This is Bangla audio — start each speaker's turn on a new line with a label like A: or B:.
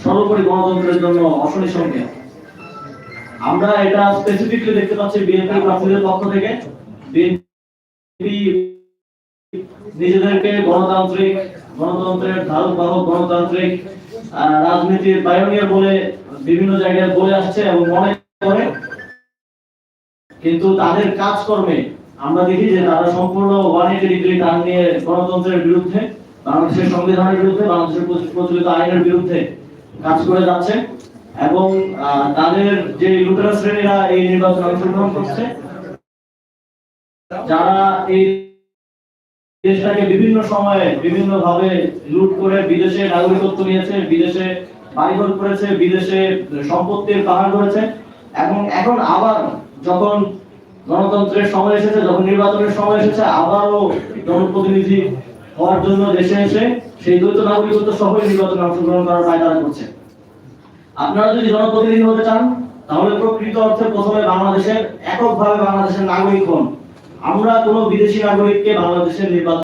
A: সর্বোপরি গণতন্ত্রের জন্য অশনি সংকেত। আমরা এটা স্পেসিফিকলি দেখতে পাচ্ছি বিএনপি প্রার্থীদের পক্ষ থেকে। বিএনপি নিজেদেরকে গণতন্ত্রের ধারক বাহক, গণতান্ত্রিক রাজনীতির পায়োনিয়ার বলে বিভিন্ন জায়গায় বলে আসছে এবং মনে করে, কিন্তু তাদের কাজকর্মে আমরা দেখি যে তারা সম্পূর্ণ 180 ডিগ্রি টার্ন নিয়ে গণতন্ত্রের বিরুদ্ধে, বাংলাদেশের সংবিধানের বিরুদ্ধে, বাংলাদেশের প্রচলিত আইনের বিরুদ্ধে কাজ করে যাচ্ছে। এবং তাদের যে লুটেরা শ্রেণীরা এই নির্বাচনে অংশগ্রহণ করছে, যারা এই দেশটাকে বিভিন্ন সময়ে বিভিন্ন ভাবে লুট করে বিদেশে নাগরিকত্ব নিয়েছে, বিদেশে বাড়িঘর করেছে, বিদেশে সম্পত্তির পাহাড় করেছে, এবং এখন আবার যখন গণতন্ত্রের সময় এসেছে, যখন নির্বাচনের সময় এসেছে, আবারও জনপ্রতিনিধি হওয়ার জন্য দেশে এসে সেই দ্বৈত নাগরিকত্ব সহ নির্বাচনে অংশগ্রহণ করার দায়িত্ব করছে। আপনারা যদি জনপ্রতিনিধি হতে চান, তাহলে প্রকৃত অর্থে প্রথমে বাংলাদেশের এককভাবে বাংলাদেশের নাগরিক হন। আমরা কোনো বিদেশি নাগরিককে বাংলাদেশের নির্বাচন